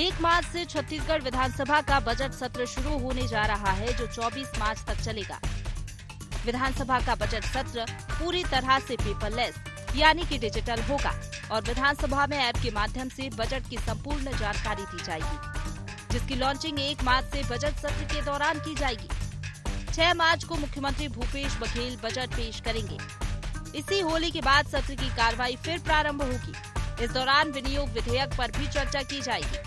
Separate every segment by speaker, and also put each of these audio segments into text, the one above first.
Speaker 1: 1 मार्च से छत्तीसगढ़ विधानसभा का बजट सत्र शुरू होने जा रहा है, जो 24 मार्च तक चलेगा। विधानसभा का बजट सत्र पूरी तरह से पेपरलेस यानी कि डिजिटल होगा और विधानसभा में ऐप के माध्यम से बजट की संपूर्ण जानकारी दी जाएगी, जिसकी लॉन्चिंग 1 मार्च से बजट सत्र के दौरान की जाएगी। 6 मार्च को मुख्यमंत्री भूपेश बघेल बजट पेश करेंगे। इसी होली के बाद सत्र की कार्रवाई फिर प्रारंभ होगी। इस दौरान विनियोग विधेयक पर भी चर्चा की जाएगी।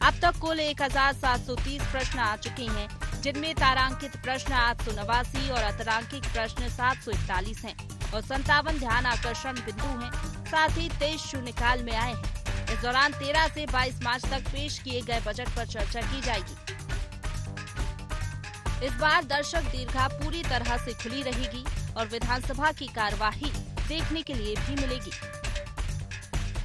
Speaker 1: अब तक कुल 1730 प्रश्न आ चुके हैं, जिनमें तारांकित प्रश्न 889 और अतरांकित प्रश्न 741 हैं और 57 ध्यान आकर्षण बिंदु हैं। साथ ही 23 शून्यकाल में आए हैं। इस दौरान 13 से 22 मार्च तक पेश किए गए बजट पर चर्चा की जाएगी। इस बार दर्शक दीर्घा पूरी तरह से खुली रहेगी और विधानसभा की कार्यवाही देखने के लिए भी मिलेगी।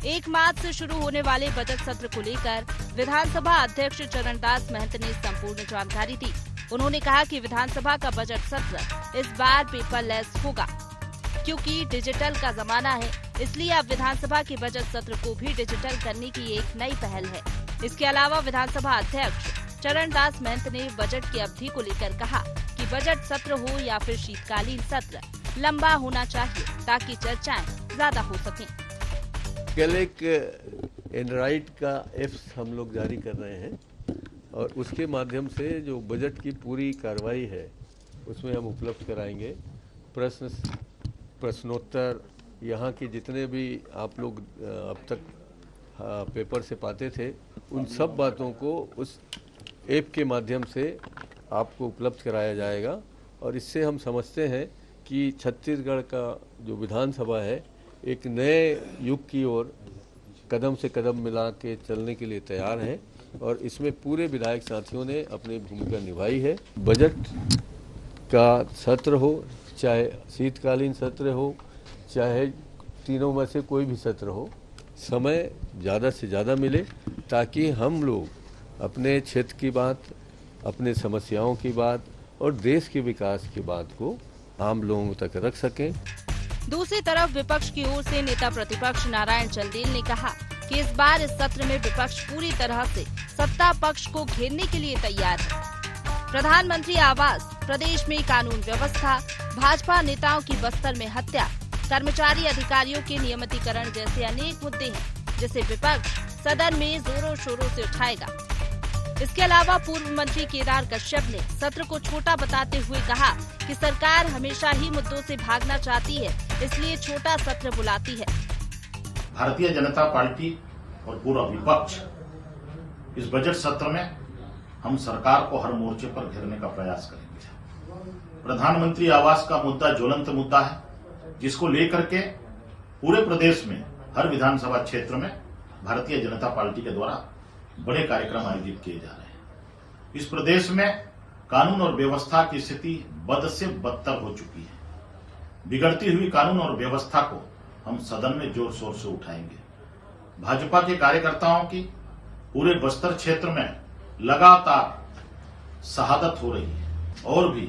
Speaker 1: 1 मार्च से शुरू होने वाले बजट सत्र को लेकर विधानसभा अध्यक्ष चरणदास महंत ने संपूर्ण जानकारी दी। उन्होंने कहा कि विधानसभा का बजट सत्र इस बार पेपरलेस होगा, क्योंकि डिजिटल का जमाना है, इसलिए अब विधानसभा के बजट सत्र को भी डिजिटल करने की एक नई पहल है। इसके अलावा विधानसभा अध्यक्ष चरणदास महंत ने बजट की अवधि को लेकर कहा कि बजट सत्र हो या फिर शीतकालीन सत्र, लंबा होना चाहिए ताकि चर्चाएं ज्यादा हो सकें।
Speaker 2: कल एक एंड्रॉइड का ऐप्स हम लोग जारी कर रहे हैं और उसके माध्यम से जो बजट की पूरी कार्रवाई है उसमें हम उपलब्ध कराएंगे। प्रश्नोत्तर, यहाँ के जितने भी आप लोग अब तक पेपर से पाते थे, उन सब बातों को उस ऐप के माध्यम से आपको उपलब्ध कराया जाएगा। और इससे हम समझते हैं कि छत्तीसगढ़ का जो विधानसभा है एक नए युग की ओर कदम से कदम मिला के चलने के लिए तैयार है और इसमें पूरे विधायक साथियों ने अपनी भूमिका निभाई है। बजट का सत्र हो, चाहे शीतकालीन सत्र हो, चाहे तीनों में से कोई भी सत्र हो, समय ज़्यादा से ज़्यादा मिले ताकि हम लोग अपने क्षेत्र की बात, अपने समस्याओं की बात और देश के विकास की बात को आम लोगों तक रख सकें।
Speaker 1: दूसरी तरफ विपक्ष की ओर से नेता प्रतिपक्ष नारायण चंदेल ने कहा कि इस बार इस सत्र में विपक्ष पूरी तरह से सत्ता पक्ष को घेरने के लिए तैयार है। प्रधानमंत्री आवास, प्रदेश में कानून व्यवस्था, भाजपा नेताओं की बस्तर में हत्या, कर्मचारी अधिकारियों के नियमितीकरण जैसे अनेक मुद्दे हैं, जिसे विपक्ष सदन में जोरों शोरों से उठाएगा। इसके अलावा पूर्व मंत्री केदार कश्यप ने सत्र को छोटा बताते हुए कहा कि सरकार हमेशा ही मुद्दों से भागना चाहती है, इसलिए छोटा सत्र बुलाती है।
Speaker 3: भारतीय जनता पार्टी और पूरा विपक्ष इस बजट सत्र में हम सरकार को हर मोर्चे पर घेरने का प्रयास करेंगे। प्रधानमंत्री आवास का मुद्दा ज्वलंत मुद्दा है, जिसको लेकर के पूरे प्रदेश में हर विधानसभा क्षेत्र में भारतीय जनता पार्टी के द्वारा बड़े कार्यक्रम आयोजित किए जा रहे हैं। इस प्रदेश में कानून और व्यवस्था की स्थिति बद से बदतर हो चुकी है। बिगड़ती हुई कानून और व्यवस्था को हम सदन में जोर शोर से उठाएंगे। भाजपा के कार्यकर्ताओं की पूरे बस्तर क्षेत्र में लगातार शहादत हो रही है और भी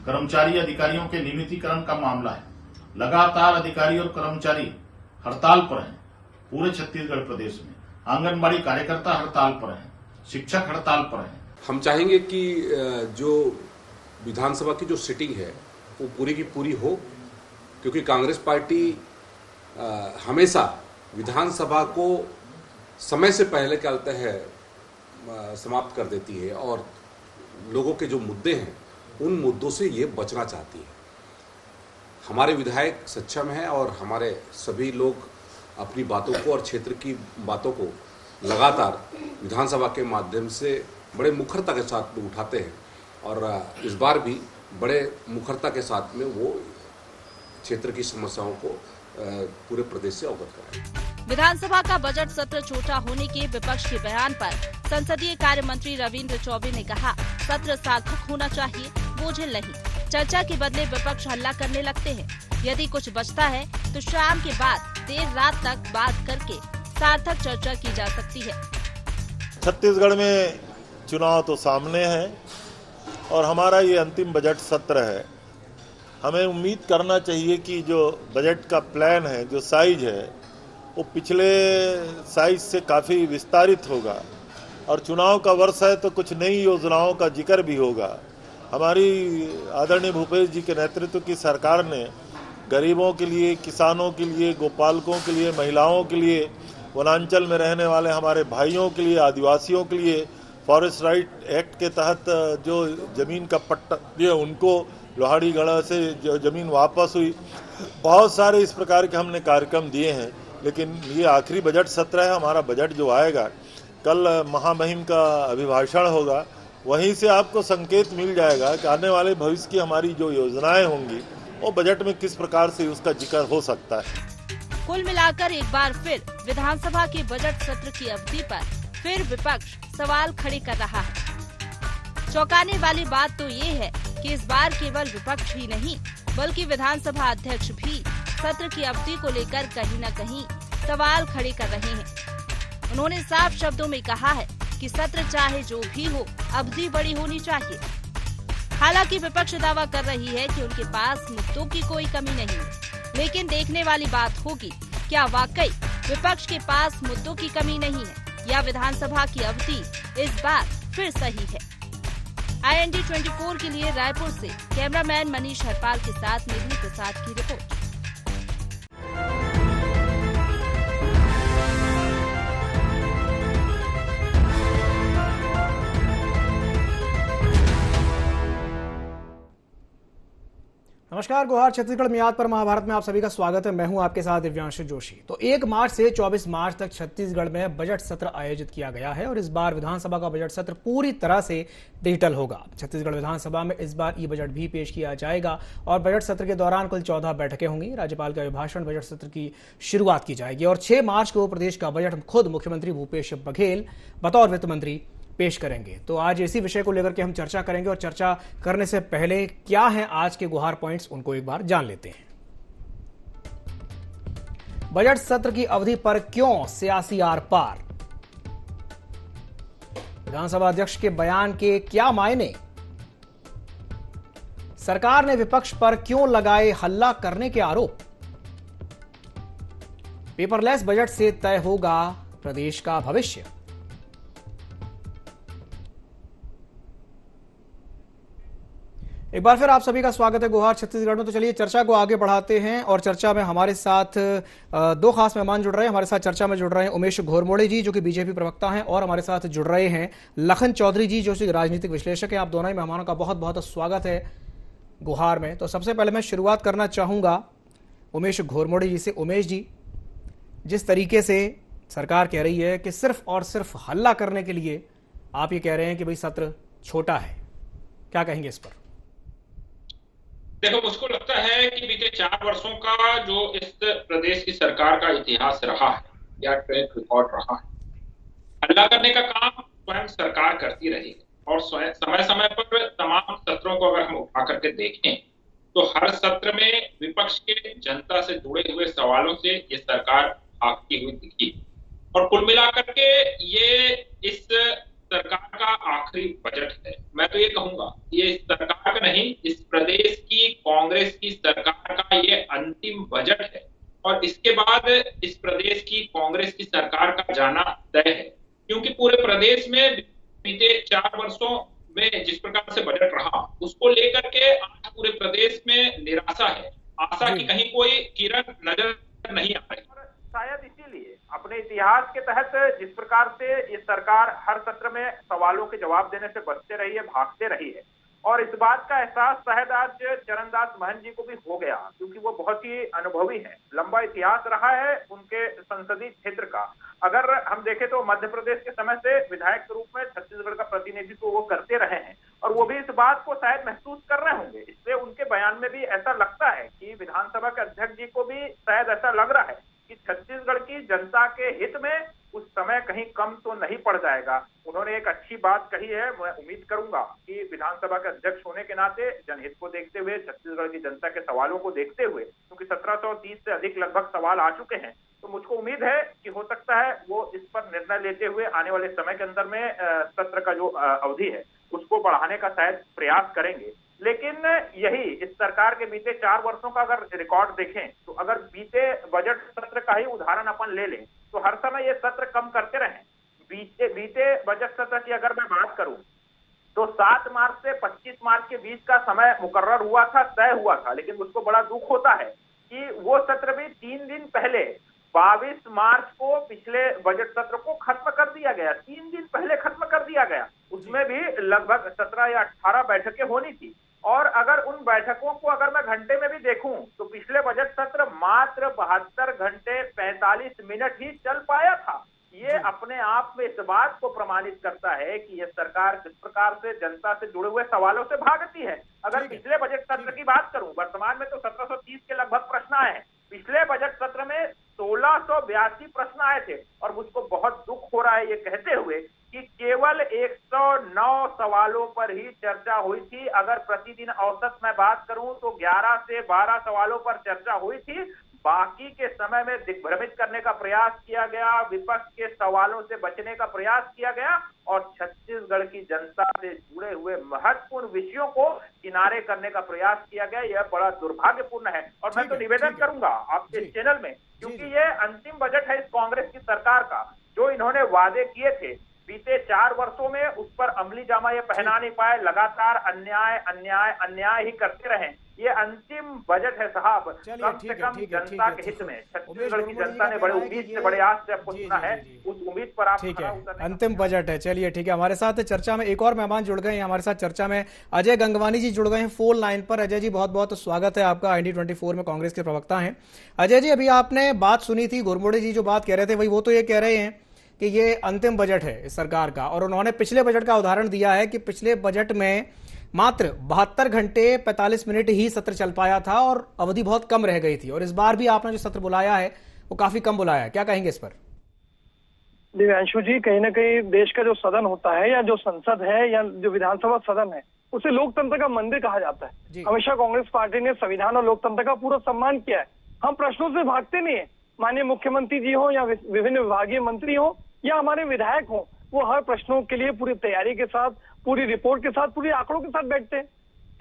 Speaker 3: कर्मचारी अधिकारियों के नियमितीकरण का मामला है। लगातार अधिकारी और कर्मचारी हड़ताल पर हैं। पूरे छत्तीसगढ़ प्रदेश में आंगनबाड़ी कार्यकर्ता हड़ताल पर हैं, शिक्षक हड़ताल पर हैं।
Speaker 4: हम चाहेंगे कि जो विधानसभा की जो सिटिंग है वो पूरी की पूरी हो, क्योंकि कांग्रेस पार्टी हमेशा विधानसभा को समय से पहले क्या होता है समाप्त कर देती है और लोगों के जो मुद्दे हैं उन मुद्दों से ये बचना चाहती है। हमारे विधायक सक्षम हैं और हमारे सभी लोग अपनी बातों को और क्षेत्र की बातों को लगातार विधानसभा के माध्यम से बड़े मुखरता के साथ में उठाते हैं और इस बार भी बड़े मुखरता के साथ में वो क्षेत्र की समस्याओं को पूरे प्रदेश से अवगत कराएं।
Speaker 1: विधानसभा का बजट सत्र छोटा होने के विपक्ष के बयान पर संसदीय कार्य मंत्री रविंद्र चौबे ने कहा, सत्र सार्थक होना चाहिए, बोझिल नहीं। चर्चा के बदले विपक्ष हल्ला करने लगते हैं। यदि कुछ बचता है तो शाम के बाद देर रात तक बात करके सार्थक चर्चा की जा सकती है।
Speaker 5: छत्तीसगढ़ में चुनाव तो सामने है और हमारा ये अंतिम बजट सत्र है। हमें उम्मीद करना चाहिए कि जो बजट का प्लान है, जो साइज है, वो पिछले साइज से काफ़ी विस्तारित होगा और चुनाव का वर्ष है तो कुछ नई योजनाओं का जिक्र भी होगा। हमारी आदरणीय भूपेश जी के नेतृत्व की सरकार ने गरीबों के लिए, किसानों के लिए, गोपालकों के लिए, महिलाओं के लिए, वनांचल में रहने वाले हमारे भाइयों के लिए, आदिवासियों के लिए फॉरेस्ट राइट एक्ट के तहत जो जमीन का पट्टा दिए उनको लोहाड़ीगढ़ से जो जमीन वापस हुई, बहुत सारे इस प्रकार के हमने कार्यक्रम दिए हैं। लेकिन ये आखिरी बजट सत्र है। हमारा बजट जो आएगा, कल महामहिम का अभिभाषण होगा, वहीं से आपको संकेत मिल जाएगा कि आने वाले भविष्य की हमारी जो योजनाएं होंगी वो बजट में किस प्रकार से उसका जिक्र हो सकता है।
Speaker 1: कुल मिलाकर एक बार फिर विधानसभा के बजट सत्र की अवधि पर फिर विपक्ष सवाल खड़े कर रहा है। चौंकाने वाली बात तो ये है कि इस बार केवल विपक्ष ही नहीं बल्कि विधानसभा अध्यक्ष भी सत्र की अवधि को लेकर कहीं न कहीं सवाल खड़े कर रहे हैं। उन्होंने साफ शब्दों में कहा है कि सत्र चाहे जो भी हो, अवधि बड़ी होनी चाहिए। हालांकि विपक्ष दावा कर रही है कि उनके पास मुद्दों की कोई कमी नहीं है, लेकिन देखने वाली बात होगी क्या वाकई विपक्ष के पास मुद्दों की कमी नहीं है या विधानसभा की अवधि इस बार फिर सही है। IND 24 के लिए रायपुर से कैमरामैन मनीष हरपाल के साथ मेघनी प्रसाद की रिपोर्ट।
Speaker 6: नमस्कार, गुहार छत्तीसगढ़ मियाद पर महाभारत में आप सभी का स्वागत है। मैं हूं आपके साथ दिव्यांशु जोशी। तो 1 मार्च से 24 मार्च तक छत्तीसगढ़ में बजट सत्र आयोजित किया गया है और इस बार विधानसभा का बजट सत्र पूरी तरह से डिजिटल होगा। छत्तीसगढ़ विधानसभा में इस बार ई बजट भी पेश किया जाएगा और बजट सत्र के दौरान कुल 14 बैठकें होंगी। राज्यपाल का अभिभाषण बजट सत्र की शुरुआत की जाएगी और 6 मार्च को प्रदेश का बजट खुद मुख्यमंत्री भूपेश बघेल बतौर वित्त मंत्री पेश करेंगे। तो आज इसी विषय को लेकर के हम चर्चा करेंगे और चर्चा करने से पहले क्या है आज के गुहार पॉइंट्स, उनको एक बार जान लेते हैं। बजट सत्र की अवधि पर क्यों सियासी आर पार? विधानसभा अध्यक्ष के बयान के क्या मायने? सरकार ने विपक्ष पर क्यों लगाए हल्ला करने के आरोप? पेपरलेस बजट से तय होगा प्रदेश का भविष्य। एक बार फिर आप सभी का स्वागत है गुहार छत्तीसगढ़ में। तो चलिए चर्चा को आगे बढ़ाते हैं और चर्चा में हमारे साथ 2 खास मेहमान जुड़ रहे हैं। हमारे साथ चर्चा में जुड़ रहे हैं उमेश घोरमोड़े जी जो कि बीजेपी प्रवक्ता हैं और हमारे साथ जुड़ रहे हैं लखन चौधरी जी जो कि राजनीतिक विश्लेषक हैं। आप दोनों ही मेहमानों का बहुत बहुत स्वागत है गुहार में। तो सबसे पहले मैं शुरुआत करना चाहूंगा उमेश घोरमोड़े जी से। उमेश जी, जिस तरीके से सरकार कह रही है कि सिर्फ और सिर्फ हल्ला करने के लिए आप ये कह रहे हैं कि भाई सत्र छोटा है, क्या कहेंगे इस पर?
Speaker 7: देखो, मुझको लगता है कि बीते 4 वर्षों का जो इस प्रदेश की सरकार का इतिहास रहा है या ट्रैक रिकॉर्ड रहा है, हल्ला करने का काम स्वयं सरकार करती रही है और समय समय पर तमाम सत्रों को अगर हम उठा करके देखें तो हर सत्र में विपक्ष के जनता से जुड़े हुए सवालों से ये सरकार भागती हुई दिखी और कुल मिलाकर के ये इस सरकार का आखिरी बजट है। मैं तो ये कहूंगा ये इस सरकार का नहीं, इस प्रदेश की कांग्रेस की सरकार का ये अंतिम बजट है और इसके बाद इस प्रदेश की कांग्रेस की सरकार का जाना तय है, क्योंकि पूरे प्रदेश में बीते 4 वर्षों में जिस प्रकार से बजट रहा उसको लेकर के आज पूरे प्रदेश में निराशा है। आशा की कहीं कोई किरण नजर नहीं आ रही।
Speaker 8: शायद इसीलिए अपने इतिहास के तहत जिस प्रकार से ये सरकार हर सत्र में सवालों के जवाब देने से बचते रही है, भागते रही है और इस बात का एहसास शायद आज चरणदास महंत जी को भी हो गया, क्योंकि वो बहुत ही अनुभवी हैं। लंबा इतिहास रहा है उनके संसदीय क्षेत्र का। अगर हम देखें तो मध्य प्रदेश के समय से विधायक के रूप में छत्तीसगढ़ का प्रतिनिधित्व वो करते रहे हैं और वो भी इस बात को शायद महसूस कर रहे होंगे। इसलिए उनके बयान में भी ऐसा लगता है कि विधानसभा के अध्यक्ष जी को भी शायद ऐसा लग रहा है कि छत्तीसगढ़ की जनता के हित में उस समय कहीं कम तो नहीं पड़ जाएगा। उन्होंने एक अच्छी बात कही है, मैं उम्मीद करूंगा कि विधानसभा के अध्यक्ष होने के नाते जनहित को देखते हुए, छत्तीसगढ़ की जनता के सवालों को देखते हुए, क्योंकि 1730 से अधिक लगभग सवाल आ चुके हैं, तो मुझको उम्मीद है कि हो सकता है वो इस पर निर्णय लेते हुए आने वाले समय के अंदर में सत्र का जो अवधि है उसको बढ़ाने का शायद प्रयास करेंगे। लेकिन यही इस सरकार के बीते 4 वर्षों का अगर रिकॉर्ड देखें तो अगर बीते बजट सत्र का ही उदाहरण अपन ले लें तो हर समय ये सत्र कम करते रहे। बीते बजट सत्र की अगर मैं बात करूं तो 7 मार्च से 25 मार्च के बीच का समय मुकर्रर हुआ था, तय हुआ था, लेकिन मुझको बड़ा दुख होता है कि वो सत्र भी 3 दिन पहले 22 मार्च को पिछले बजट सत्र को खत्म कर दिया गया। 3 दिन पहले खत्म कर दिया गया। उसमें भी लगभग 17 या 18 बैठकें होनी थी, और अगर उन बैठकों को अगर मैं घंटे में भी देखूं तो पिछले बजट सत्र मात्र 72 घंटे 45 मिनट ही चल पाया था। ये अपने आप में इस बात को प्रमाणित करता है कि ये सरकार किस प्रकार से जनता से जुड़े हुए सवालों से भागती है। अगर पिछले बजट सत्र की बात करूं, वर्तमान में तो 1730 के लगभग प्रश्न आए हैं। पिछले बजट सत्र में 1682 प्रश्न आए थे, और मुझको बहुत दुख हो रहा है ये कहते हुए कि केवल 109 सवालों पर ही चर्चा हुई थी। अगर प्रतिदिन औसत मैं बात करूं तो 11 से 12 सवालों पर चर्चा हुई थी। बाकी के समय में दिग्भ्रमित करने का प्रयास किया गया, विपक्ष के सवालों से बचने का प्रयास किया गया, और छत्तीसगढ़ की जनता से जुड़े हुए महत्वपूर्ण विषयों को किनारे करने का प्रयास किया गया। यह बड़ा दुर्भाग्यपूर्ण है। और मैं तो निवेदन करूंगा आपके चैनल में, क्योंकि ये अंतिम बजट है इस कांग्रेस की सरकार का। जो इन्होंने वादे किए थे बीते 4 वर्षों में, उस पर अमली जामा ये पहना नहीं पाए। लगातार अन्याय अन्याय अन्याय ही करते रहे। ये अंतिम बजट है साहब, कम से कम जनता के हित में। छत्तीसगढ़ की जनता ने बड़े उम्मीद से, बड़े आस से आपको सुना है, उस उम्मीद पर आप
Speaker 6: ठीक है। अंतिम बजट है, चलिए ठीक है। हमारे साथ चर्चा में एक और मेहमान जुड़ गए हैं। हमारे साथ चर्चा में अजय गंगवानी जी जुड़ गए हैं फोन लाइन पर। अजय जी बहुत बहुत स्वागत है आपका। IND24 में कांग्रेस के प्रवक्ता हैं। अजय जी, अभी आपने बात सुनी थी, घुरमुड़े जी जो बात कह रहे थे वही वो तो ये कह रहे हैं कि ये अंतिम बजट है इस सरकार का, और उन्होंने पिछले बजट का उदाहरण दिया है कि पिछले बजट में मात्र 72 घंटे 45 मिनट ही सत्र चल पाया था और अवधि बहुत कम रह गई थी, और इस बार भी आपने जो सत्र बुलाया है वो काफी कम बुलाया है। क्या कहेंगे इस पर?
Speaker 9: दिव्यांशु जी, कहीं ना कहीं देश का जो सदन होता है या जो संसद है या जो विधानसभा सदन है, उसे लोकतंत्र का मंदिर कहा जाता है। हमेशा कांग्रेस पार्टी ने संविधान और लोकतंत्र का पूरा सम्मान किया है। हम प्रश्नों से भागते नहीं है। माननीय मुख्यमंत्री जी हो या विभिन्न विभागीय मंत्री हो या हमारे विधायक हो, वो हर प्रश्नों के लिए पूरी तैयारी के साथ, पूरी रिपोर्ट के साथ, पूरी आंकड़ों के साथ बैठते हैं।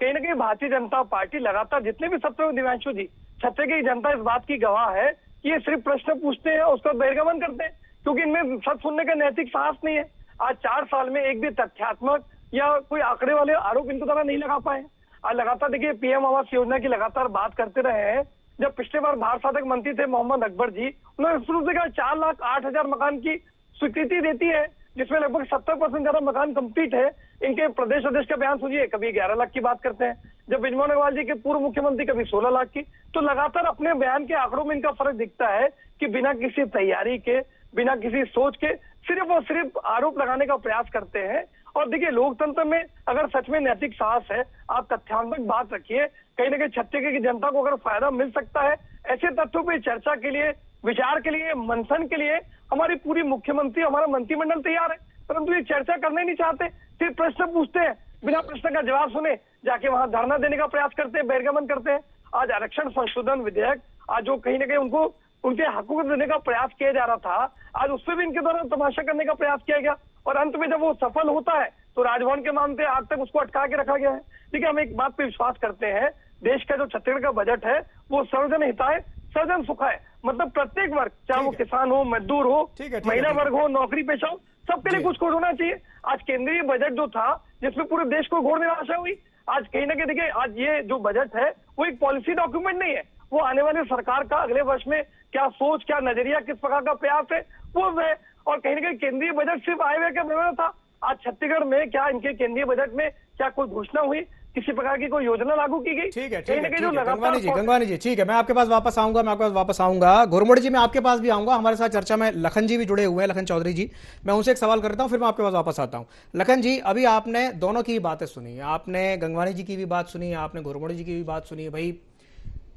Speaker 9: कहीं ना कहीं भारतीय जनता पार्टी लगातार जितने भी सत्र में, दिव्यांशु जी, छत्तीसगढ़ की जनता इस बात की गवाह है कि ये सिर्फ प्रश्न पूछते हैं, उसका बहिर्गमन करते हैं, क्योंकि इनमें सच सुनने का नैतिक साहस नहीं है। आज 4 साल में एक भी तथ्यात्मक या कोई आंकड़े वाले आरोप इनको द्वारा नहीं लगा पाए। आज लगातार देखिए PM आवास योजना की लगातार बात करते रहे हैं। जब पिछले बार भारत साधक मंत्री थे मोहम्मद अकबर जी, उन्होंने शुरू से कहा 4,08,000 मकान की स्वीकृति देती है, जिसमें लगभग 70% ज्यादा मकान कंप्लीट है। इनके प्रदेश अध्यक्ष का बयान सुनिए, कभी 11 लाख की बात करते हैं, जब बिजमोहन अग्रवाल जी के पूर्व मुख्यमंत्री कभी 16 लाख की। तो लगातार अपने बयान के आंकड़ों में इनका फर्क दिखता है कि बिना किसी तैयारी के, बिना किसी सोच के सिर्फ और सिर्फ आरोप लगाने का प्रयास करते हैं। और देखिए, लोकतंत्र में अगर सच में नैतिक साहस है, आप तथ्यात्मक बात रखिए। कहीं ना कहीं छत्तीसगढ़ की जनता को अगर फायदा मिल सकता है, ऐसे तथ्यों पर चर्चा के लिए, विचार के लिए, मंथन के लिए हमारी पूरी मुख्यमंत्री, हमारा मंत्रिमंडल तैयार है। परंतु ये चर्चा करना ही नहीं चाहते, सिर्फ प्रश्न पूछते हैं, बिना प्रश्न का जवाब सुने जाके वहां धरना देने का प्रयास करते हैं, बहिर्गमन करते हैं। आज आरक्षण संशोधन विधेयक, आज जो कहीं ना कहीं उनको उनके हकों को देने का प्रयास किया जा रहा था, आज उससे भी इनके द्वारा तमाशा करने का प्रयास किया गया। और अंत में जब वो सफल होता है तो राजभवन के मामले आज तक उसको अटका के रखा गया है। देखिए, हम एक बात पे विश्वास करते हैं, देश का जो छत्तीसगढ़ का बजट है वो सर्वजन हिताय, सर्वजन सुखाय, मतलब प्रत्येक वर्ग, चाहे वो किसान हो, मजदूर हो, महिला वर्ग हो, नौकरी पेशा हो, सबके लिए कुछ होना चाहिए। आज केंद्रीय बजट जो था, जिसमें पूरे देश को घोर निराशा हुई, आज कहीं ना कहीं देखिए, आज ये जो बजट है वो एक पॉलिसी डॉक्यूमेंट नहीं है, वो आने वाले सरकार का अगले वर्ष में क्या सोच, क्या नजरिया, किस प्रकार का प्रयास है वो है। और कहीं ना कहीं केंद्रीय बजट सिर्फ आय व्यय का विवरण था। आज छत्तीसगढ़ में क्या इनके केंद्रीय बजट में क्या कोई घोषणा हुई, किसी प्रकार की कोई योजना लागू की गई?
Speaker 6: ठीक है गंगवानी जी, ठीक है, मैं आपके पास वापस आऊंगा। घुरमुड़े जी, मैं आपके पास भी आऊंगा। हमारे साथ चर्चा में लखन जी भी जुड़े हुए हैं, लखन चौधरी जी। मैं उनसे एक सवाल करता हूं, फिर मैं आपके पास वापस आता हूं। लखन जी, अभी आपने दोनों की बातें सुनी, आपने गंगवानी जी की भी बात सुनी, आपने घुरमुड़े जी की भी बात सुनी। भाई,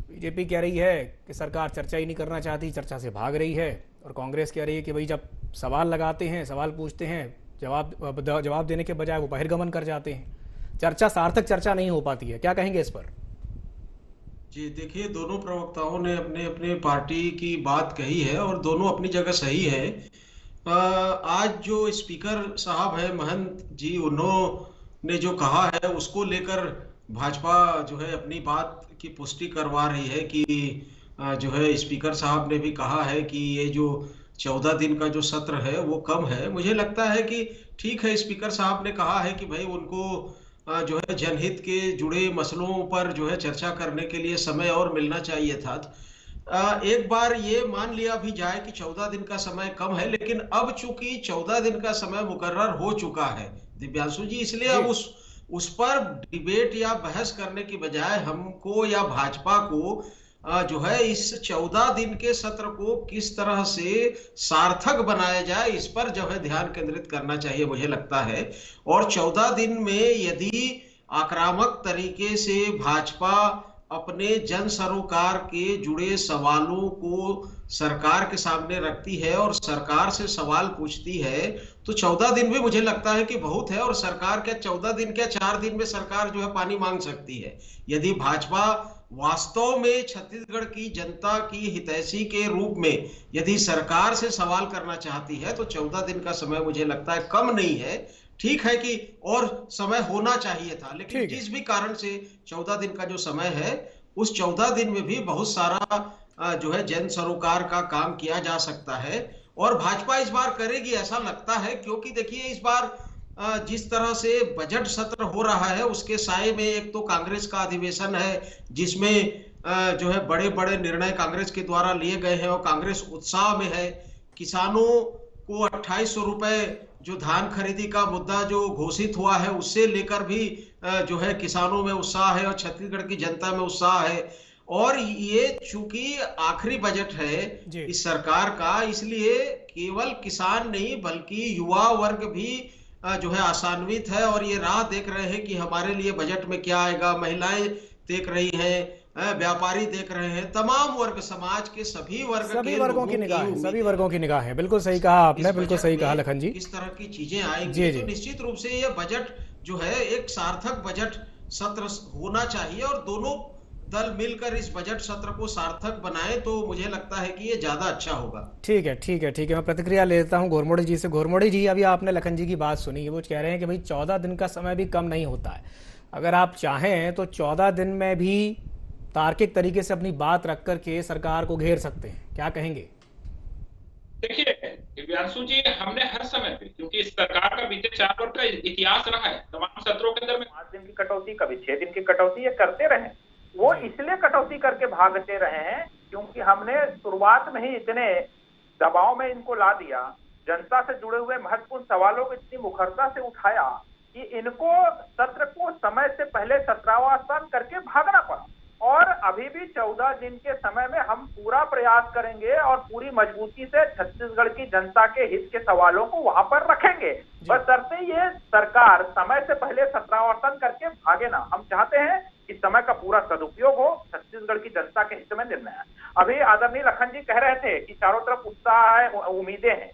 Speaker 6: बीजेपी कह रही है कि सरकार चर्चा ही नहीं करना चाहती, चर्चा से भाग रही है, और कांग्रेस कह रही है कि भाई जब सवाल लगाते हैं, सवाल पूछते हैं, जवाब देने के बजाय वो बहिर्गमन कर जाते हैं, चर्चा सार्थक चर्चा नहीं हो पाती है। क्या कहेंगे इस पर?
Speaker 10: जी देखिए, दोनों प्रवक्ताओं ने अपने अपने पार्टी की बात कही है और दोनों अपनी जगह सही है। आज जो स्पीकर साहब है महंत जी, उन्होंने जो कहा है उसको लेकर भाजपा जो है अपनी बात की पुष्टि करवा रही है कि जो है स्पीकर साहब ने भी कहा है कि ये जो 14 दिन का जो सत्र है वो कम है। मुझे लगता है कि ठीक है, स्पीकर साहब ने कहा है कि भाई उनको जो है जनहित के जुड़े मसलों पर जो है चर्चा करने के लिए समय और मिलना चाहिए था। एक बार ये मान लिया भी जाए कि 14 दिन का समय कम है, लेकिन अब चूंकि 14 दिन का समय मुकर्रर हो चुका है दिव्यांशु जी, इसलिए अब उस पर डिबेट या बहस करने की बजाय हमको या भाजपा को जो है इस 14 दिन के सत्र को किस तरह से सार्थक बनाया जाए, इस पर जो है ध्यान केंद्रित करना चाहिए मुझे लगता है। और 14 दिन में यदि आक्रामक तरीके से भाजपा अपने जन सरोकार के जुड़े सवालों को सरकार के सामने रखती है और सरकार से सवाल पूछती है, तो 14 दिन भी मुझे लगता है कि बहुत है। और सरकार क्या 14 दिन क्या 4 दिन में सरकार जो है पानी मांग सकती है। यदि भाजपा वास्तव में छत्तीसगढ़ की जनता की हितैषी के रूप में यदि सरकार से सवाल करना चाहती है तो 14 दिन का समय मुझे लगता है कम नहीं है। ठीक है कि और समय होना चाहिए था, लेकिन जिस भी कारण से 14 दिन का जो समय है, उस 14 दिन में भी बहुत सारा जो है जन सरोकार का काम किया जा सकता है। और भाजपा इस बार करेगी ऐसा लगता है, क्योंकि देखिए इस बार जिस तरह से बजट सत्र हो रहा है उसके साए में एक तो कांग्रेस का अधिवेशन है जिसमें जो है बड़े बड़े निर्णय कांग्रेस के द्वारा लिए गए हैं और कांग्रेस उत्साह में है। किसानों को 2800 रुपए जो धान खरीदी का मुद्दा जो घोषित हुआ है उससे लेकर भी जो है किसानों में उत्साह है और छत्तीसगढ़ की जनता में उत्साह है। और ये चूंकि आखिरी बजट है इस सरकार का, इसलिए केवल किसान नहीं बल्कि युवा वर्ग भी जो है आशान्वित है और ये राह देख रहे हैं कि हमारे लिए बजट में क्या आएगा। महिलाएं देख रही हैं, व्यापारी देख रहे हैं, तमाम वर्ग, समाज के सभी वर्गों की
Speaker 6: निगाह है। बिल्कुल सही कहा आपने, बिल्कुल सही कहा लखन जी।
Speaker 10: इस तरह की चीजें आएंगी तो निश्चित रूप से ये बजट जो है एक सार्थक बजट सत्र होना चाहिए और दोनों दल मिलकर इस बजट सत्र को सार्थक बनाए तो मुझे लगता है कि ये ज्यादा अच्छा होगा।
Speaker 6: ठीक है मैं प्रतिक्रिया लेता हूँ घोरमोड़ी जी से। घोरमोड़ी जी, अभी आपने लखन जी की बात सुनी, वो कह रहे हैं कि भाई 14 दिन का समय भी कम नहीं होता है। अगर आप चाहें तो 14 दिन में भी तार्किक तरीके से अपनी बात रख करके सरकार को घेर सकते हैं, क्या कहेंगे?
Speaker 7: देखिए दिव्यांशु जी, हमने हर समय पे, क्योंकि इस सरकार का बीते 4 वर्ष का इतिहास रहा है, तमाम सत्रों के अंदर में
Speaker 8: 5 दिन की कटौती, कभी 6 दिन की कटौती ये करते रहे। वो इसलिए कटौती करके भागते रहे हैं क्योंकि हमने शुरुआत में ही इतने दबाव में इनको ला दिया, जनता से जुड़े हुए महत्वपूर्ण सवालों को इतनी मुखरता से उठाया कि इनको सत्र को समय से पहले सत्रावसान करके भागना पड़ा। और अभी भी 14 दिन के समय में हम पूरा प्रयास करेंगे और पूरी मजबूती से छत्तीसगढ़ की जनता के हित के सवालों को वहां पर रखेंगे, बशर्ते ये सरकार समय से पहले सत्रावसान करके भागे ना। हम चाहते हैं कि समय का पूरा सदुपयोग हो, छत्तीसगढ़ की जनता के हित में निर्णय है। अभी आदरणीय लखन जी कह रहे थे कि चारों तरफ उत्साह है, उम्मीदें हैं।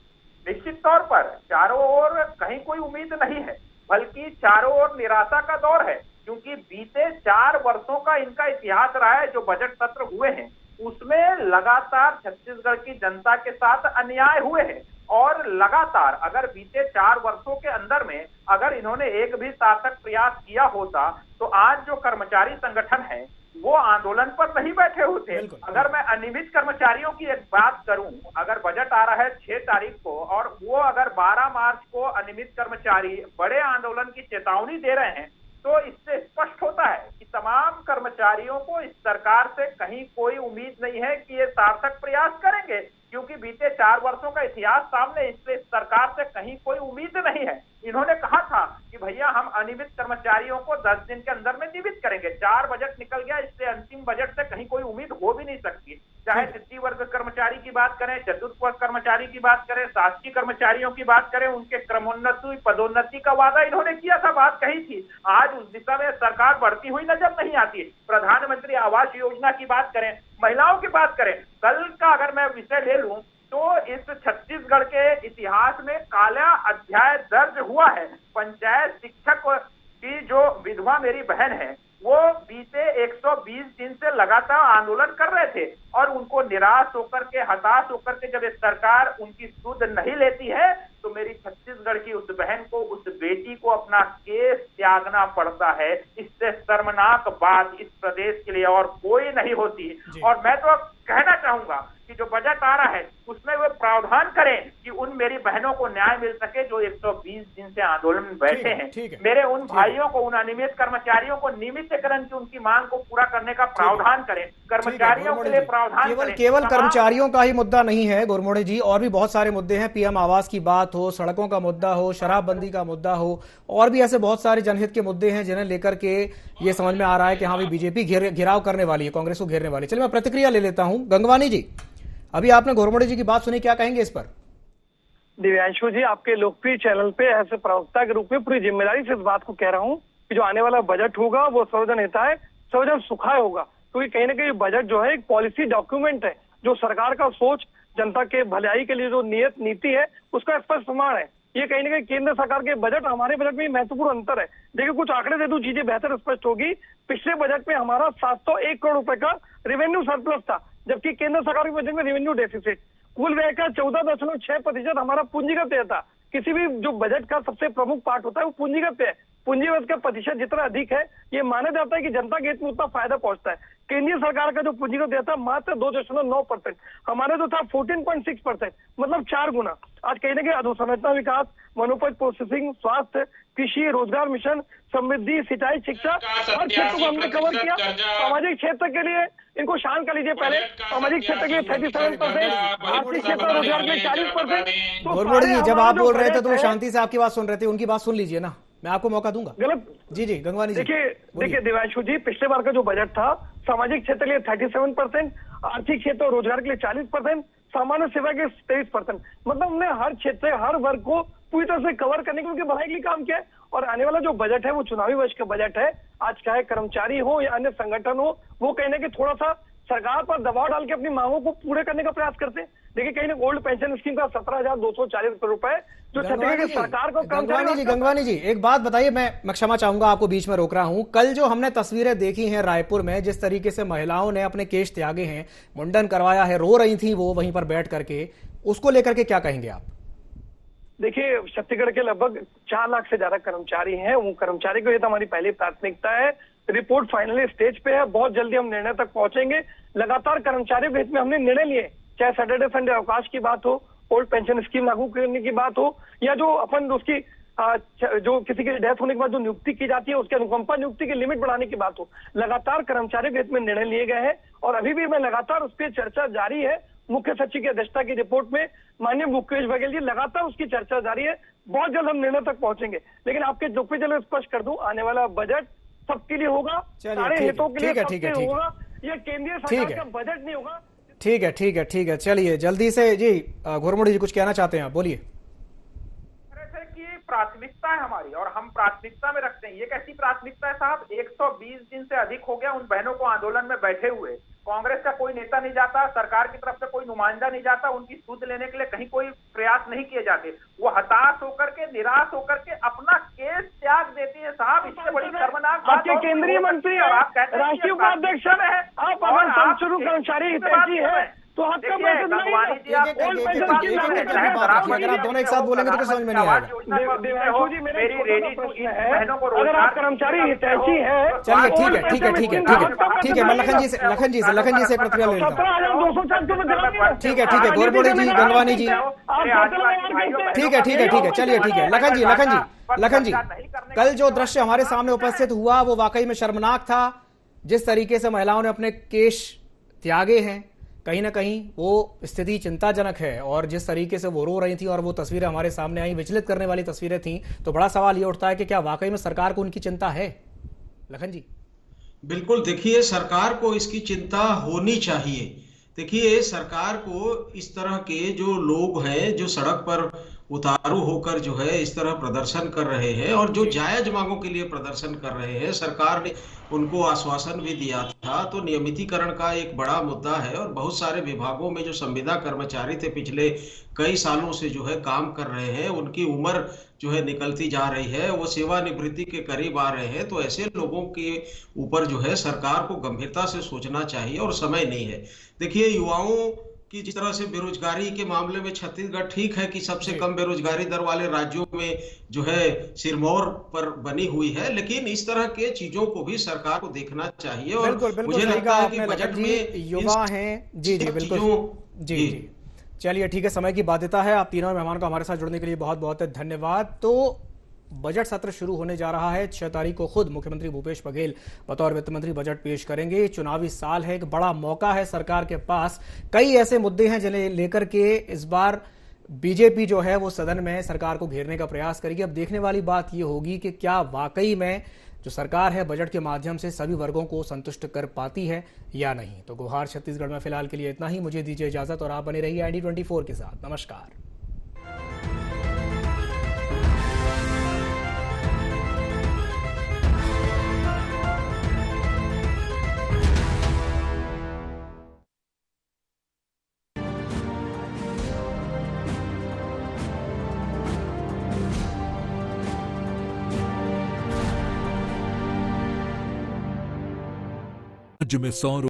Speaker 8: निश्चित तौर पर चारों ओर कहीं कोई उम्मीद नहीं है, बल्कि चारों ओर निराशा का दौर है, क्योंकि बीते 4 वर्षों का इनका इतिहास रहा है। जो बजट सत्र हुए हैं उसमें लगातार छत्तीसगढ़ की जनता के साथ अन्याय हुए हैं और लगातार अगर बीते 4 वर्षों के अंदर में अगर इन्होंने एक भी सार्थक प्रयास किया होता तो आज जो कर्मचारी संगठन है वो आंदोलन पर नहीं बैठे होते। अगर मैं अनियमित कर्मचारियों की एक बात करूं, अगर बजट आ रहा है 6 तारीख को और वो अगर 12 मार्च को अनियमित कर्मचारी बड़े आंदोलन की चेतावनी दे रहे हैं तो इससे स्पष्ट होता है कि तमाम कर्मचारियों को इस सरकार से कहीं कोई उम्मीद नहीं है कि ये सार्थक प्रयास करेंगे, क्योंकि बीते 4 वर्षों का इतिहास सामने, इससे सरकार से कहीं कोई उम्मीद नहीं है। इन्होंने कहा था कि भैया हम अनियमित कर्मचारियों को 10 दिन के अंदर में नियमित करेंगे। 4 बजट निकल गया, इससे अंतिम बजट से कहीं कोई उम्मीद हो भी नहीं सकती। चाहे तृतीय वर्ग कर्मचारी की बात करें, चतुर्थ वर्ग कर्मचारी की बात करें, शासकीय कर्मचारियों की बात करें, उनके क्रमोन्नति पदोन्नति का वादा इन्होंने किया था, बात कही थी। आज उस दिशा में सरकार बढ़ती हुई नजर नहीं आती। प्रधानमंत्री आवास योजना की बात करें, महिलाओं की बात करें, कल का अगर मैं विषय ले लूं तो इस छत्तीसगढ़ के इतिहास में काला अध्याय दर्ज हुआ है। पंचायत शिक्षक की जो विधवा मेरी बहन है वो बीते 120 दिन से लगातार आंदोलन कर रहे थे और उनको निराश होकर के, हताश होकर के जब सरकार उनकी सुध नहीं लेती है तो मेरी छत्तीसगढ़ की उस बहन को, उस बेटी को अपना केस त्यागना पड़ता है। इससे शर्मनाक बात इस प्रदेश के लिए और कोई नहीं होती। और मैं तो कहना चाहूंगा कि जो बजट आ रहा है उसमें वे प्रावधान करें कि उन मेरी बहनों को न्याय मिल सके जो 120 दिन से आंदोलन में बैठे हैं। मेरे उन भाइयों को, उन अनियमित कर्मचारियों को नियमितीकरण की उनकी मांग को पूरा करने का प्रावधान करें, कर्मचारियों के लिए प्रावधान करें।
Speaker 6: केवल कर्मचारियों का ही मुद्दा नहीं है गुरमोड़े जी, और भी बहुत सारे मुद्दे हैं। पीएम आवास की बात हो, सड़कों का मुद्दा हो, शराबबंदी का मुद्दा हो, और भी ऐसे बहुत सारे जनहित के मुद्दे हैं जिन्हें लेकर के ये समझ में आ रहा है कि हाँ भाई बीजेपी घिराव करने वाली है, कांग्रेस को घेरने वाली है। चलिए मैं प्रतिक्रिया ले लेता हूं। गंगवानी जी, अभी आपने घोरमोड़े जी की बात सुनी, क्या कहेंगे इस पर?
Speaker 9: दिव्यांशु जी, आपके लोकप्रिय चैनल पे ऐसे प्रवक्ता के रूप में पूरी जिम्मेदारी से इस बात को कह रहा हूँ कि जो आने वाला बजट होगा वो सर्वजन हिताय, सर्वजन सुखाय होगा। क्योंकि कहीं ना कहीं बजट जो है एक पॉलिसी डॉक्यूमेंट है, जो सरकार का सोच, जनता के भलाई के लिए जो नीति है उसका स्पष्ट प्रमाण है। ये कहीं ना कहीं केंद्र सरकार के बजट हमारे बजट में महत्वपूर्ण अंतर है। देखिए कुछ आंकड़े दे दूं, चीजें बेहतर स्पष्ट होगी। पिछले बजट में हमारा 701 करोड़ रुपए का रेवेन्यू सरप्लस था, जबकि केंद्र सरकार के बजट में रेवेन्यू डेफिसिट। कुल व्यय का 14.6% हमारा पूंजीगत व्यय था। किसी भी जो बजट का सबसे प्रमुख पार्ट होता है वो पूंजीगत व्यय। पूंजीगत का प्रतिशत जितना अधिक है, ये माना जाता है कि जनता के हित में उतना फायदा पहुंचता है। केंद्रीय सरकार का जो पूंजीगत व्यय था मात्र 2.9%, हमारा जो था 14.6%, मतलब 4 गुना। आज कहीं ना कहीं अधोसंरचना विकास, वनोपज प्रोसेसिंग, स्वास्थ्य, कृषि, रोजगार मिशन, समृद्धि, सिंचाई, शिक्षा, हर क्षेत्र को हमने कवर किया। सामाजिक क्षेत्र के लिए इनको शांत कर लीजिए पहले। सामाजिक क्षेत्र के लिए 37%, आर्थिक क्षेत्र रोजगार के लिए 40%।
Speaker 6: घोरमोड़े जी, जब आप बोल रहे थे तो वो शांति से आपकी बात सुन रहे थे, उनकी बात सुन लीजिए ना, मैं आपको मौका दूंगा।
Speaker 9: गलत
Speaker 6: जी गंगवानी जी।
Speaker 9: देखिए दिव्यांशु जी, पिछले बार का जो बजट था सामाजिक क्षेत्र के लिए 37%, आर्थिक क्षेत्र और रोजगार के लिए 40%, सामान्य सेवा के 23%, मतलब हमने हर क्षेत्र, हर वर्ग को पूरी तरह से कवर करने के उनके भलाई के लिए काम किया है। और आने वाला जो बजट है वो चुनावी वर्ष का बजट है। आज चाहे कर्मचारी हो या अन्य संगठन हो, वो कहीं ना कहीं थोड़ा सा सरकार पर दबाव डाल के अपनी मांगों को पूरे करने का प्रयास करते हैं। देखिए कहीं ना ओल्ड पेंशन स्कीम का 17,240 रुपए जो छत्तीसगढ़ सरकार को
Speaker 6: गंगवानी जी एक बात बताइए, मैं क्षमा चाहूंगा आपको बीच में रोक रहा हूं। कल जो हमने तस्वीरें देखी हैं रायपुर में, जिस तरीके से महिलाओं ने अपने केश त्यागे हैं, मुंडन करवाया है, रो रही थी वो वहीं पर बैठ करके, उसको लेकर के क्या कहेंगे आप?
Speaker 9: देखिए छत्तीसगढ़ के लगभग 4 लाख से ज्यादा कर्मचारी हैं। वो कर्मचारी को ये तो हमारी पहली प्राथमिकता है। रिपोर्ट फाइनली स्टेज पे है, बहुत जल्दी हम निर्णय तक पहुंचेंगे। लगातार कर्मचारियों के हित में हमने निर्णय लिए, चाहे सैटरडे संडे अवकाश की बात हो, ओल्ड पेंशन स्कीम लागू करने की बात हो, या जो अपन उसकी जो किसी की डेथ होने के बाद जो नियुक्ति की जाती है उसके अनुकंपा नियुक्ति की लिमिट बढ़ाने की बात हो। लगातार कर्मचारियों के हित में निर्णय लिए गए हैं और अभी भी मैं लगातार उस पर चर्चा जारी है। मुख्य सचिव की अध्यक्षता की रिपोर्ट में माननीय मुकेश बघेल जी लगातार उसकी चर्चा जारी है। बहुत जल्द हम निर्णय तक पहुंचेंगे। लेकिन आपके जो पे चलो स्पष्ट कर दूं, आने वाला बजट सबके लिए होगा, सारे हितों के लिए सबके होगा। ये केंद्रीय सरकार का बजट नहीं होगा।
Speaker 6: ठीक है। चलिए जल्दी से जी, घोरमोड़ी जी कुछ कहना चाहते हैं आप, बोलिए।
Speaker 8: प्राथमिकता है हमारी और हम प्राथमिकता में रखते हैं। ये कैसी प्राथमिकता है साहब? 120 दिन से अधिक हो गया उन बहनों को आंदोलन में बैठे हुए। कांग्रेस का कोई नेता नहीं जाता, सरकार की तरफ से कोई नुमाइंदा नहीं जाता, उनकी सुध लेने के लिए कहीं कोई प्रयास नहीं किए जाते। वो हताश होकर के, निराश होकर के अपना केस त्याग देती है साहब। इससे बड़ी शर्मनाक बात
Speaker 9: आपके केंद्रीय मंत्री है, राष्ट्रीय उपाध्यक्ष है, आप अगर संशुरू कर्मचारी हितैषी है तो आपका
Speaker 6: अगर आप दोनों एक साथ बोलेंगे तो समझ में नहीं आएगा।
Speaker 9: अगर आप कर्मचारी हितैषी है,
Speaker 6: चलिए ठीक है। मैं लखन जी से प्रतिक्रिया ले लेता हूँ। ठीक है घोरमोड़ी जी, गंगवानी जी, ठीक है। चलिए ठीक है। लखन जी, कल जो दृश्य हमारे सामने उपस्थित हुआ वो वाकई में शर्मनाक था। जिस तरीके से महिलाओं ने अपने केश त्यागे हैं, कहीं ना कहीं वो स्थिति चिंताजनक है। और जिस तरीके से वो रो रही थी और वो तस्वीरें हमारे सामने आई, विचलित करने वाली तस्वीरें थी, तो बड़ा सवाल ये उठता है कि क्या वाकई में सरकार को उनकी चिंता है? लखन जी।
Speaker 10: बिल्कुल, देखिए सरकार को इसकी चिंता होनी चाहिए। देखिए सरकार को इस तरह के जो लोग हैं जो सड़क पर उतारू होकर जो है इस तरह प्रदर्शन कर रहे हैं और जो जायज मांगों के लिए प्रदर्शन कर रहे हैं, सरकार ने उनको आश्वासन भी दिया था। तो नियमितीकरण का एक बड़ा मुद्दा है और बहुत सारे विभागों में जो संविदा कर्मचारी थे पिछले कई सालों से जो है काम कर रहे हैं, उनकी उम्र जो है निकलती जा रही है, वो सेवानिवृत्ति के करीब आ रहे हैं। तो ऐसे लोगों के ऊपर जो है सरकार को गंभीरता से सोचना चाहिए और समय नहीं है। देखिए युवाओं कि जिस तरह से बेरोजगारी के मामले में छत्तीसगढ़ ठीक है कि सबसे कम बेरोजगारी दर वाले राज्यों में जो है सिरमौर पर बनी हुई है, लेकिन इस तरह के चीजों को भी सरकार को देखना चाहिए। और
Speaker 6: बिल्कुल,
Speaker 10: मुझे लगता है कि बजट में
Speaker 6: युवा हैं जी बिल्कुल जी जी, चलिए ठीक है, समय की बाध्यता है। आप तीनों मेहमान को हमारे साथ जुड़ने के लिए बहुत बहुत धन्यवाद। तो बजट सत्र शुरू होने जा रहा है। 6 तारीख को खुद मुख्यमंत्री भूपेश बघेल बतौर वित्त मंत्री बजट पेश करेंगे। चुनावी साल है, एक बड़ा मौका है सरकार के पास। कई ऐसे मुद्दे हैं जिन्हें लेकर के इस बार बीजेपी जो है वो सदन में सरकार को घेरने का प्रयास करेगी। अब देखने वाली बात ये होगी कि क्या वाकई में जो सरकार है बजट के माध्यम से सभी वर्गों को संतुष्ट कर पाती है या नहीं। तो गुहार छत्तीसगढ़ में फिलहाल के लिए इतना ही। मुझे दीजिए इजाजत और आप बने रहिए ID24 के साथ। नमस्कार।
Speaker 11: राज्य में 100